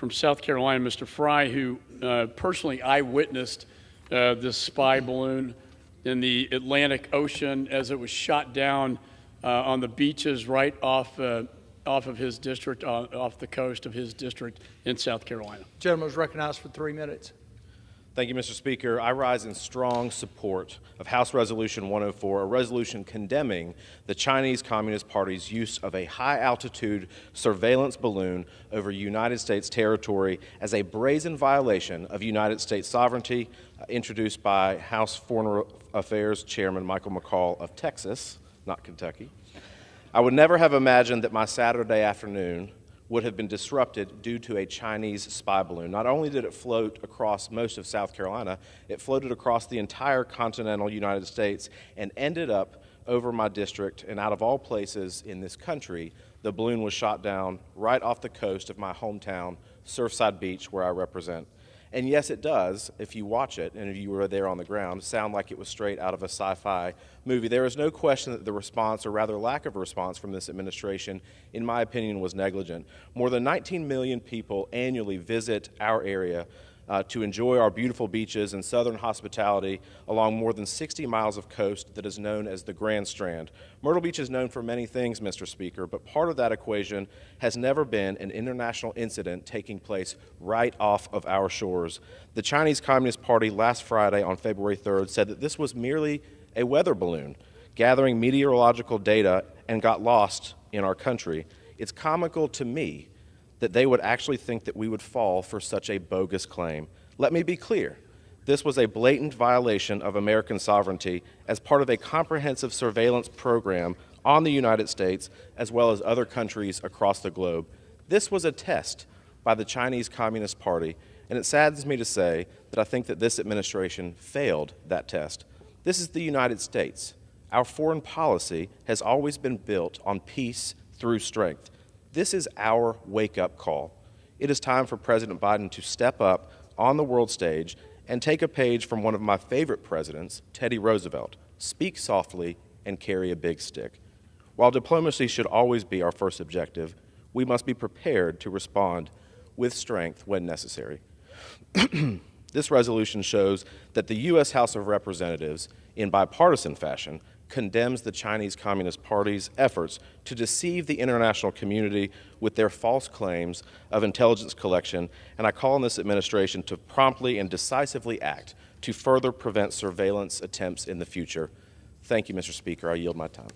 from South Carolina, Mr. Fry, who personally eyewitnessed this spy balloon in the Atlantic Ocean as it was shot down on the beaches right off of his district, off the coast of his district in South Carolina. The gentleman is recognized for 3 minutes. Thank you, Mr. Speaker. I rise in strong support of House Resolution 104, a resolution condemning the Chinese Communist Party's use of a high-altitude surveillance balloon over United States territory as a brazen violation of United States sovereignty, introduced by House Foreign Affairs Chairman Michael McCall of Texas, not Kentucky. I would never have imagined that my Saturday afternoon would have been disrupted due to a Chinese spy balloon. Not only did it float across most of South Carolina, it floated across the entire continental United States and ended up over my district, and out of all places in this country, the balloon was shot down right off the coast of my hometown, Surfside Beach, where I represent. And yes, it does, if you watch it, and if you were there on the ground, sound like it was straight out of a sci-fi movie. There is no question that the response, or rather lack of response from this administration, in my opinion, was negligent. More than 19 million people annually visit our area to enjoy our beautiful beaches and southern hospitality along more than 60 miles of coast that is known as the Grand Strand. Myrtle Beach is known for many things, Mr. Speaker, but part of that equation has never been an international incident taking place right off of our shores. The Chinese Communist Party last Friday on February 3rd said that this was merely a weather balloon gathering meteorological data and got lost in our country. It's comical to me that they would actually think that we would fall for such a bogus claim. Let me be clear. This was a blatant violation of American sovereignty as part of a comprehensive surveillance program on the United States as well as other countries across the globe. This was a test by the Chinese Communist Party, and it saddens me to say that I think that this administration failed that test. This is the United States. Our foreign policy has always been built on peace through strength. This is our wake-up call. It is time for President Biden to step up on the world stage and take a page from one of my favorite presidents, Teddy Roosevelt. Speak softly and carry a big stick. While diplomacy should always be our first objective, we must be prepared to respond with strength when necessary. This resolution shows that the U.S. House of Representatives, in bipartisan fashion, condemns the Chinese Communist Party's efforts to deceive the international community with their false claims of intelligence collection, and I call on this administration to promptly and decisively act to further prevent surveillance attempts in the future. Thank you, Mr. Speaker. I yield my time.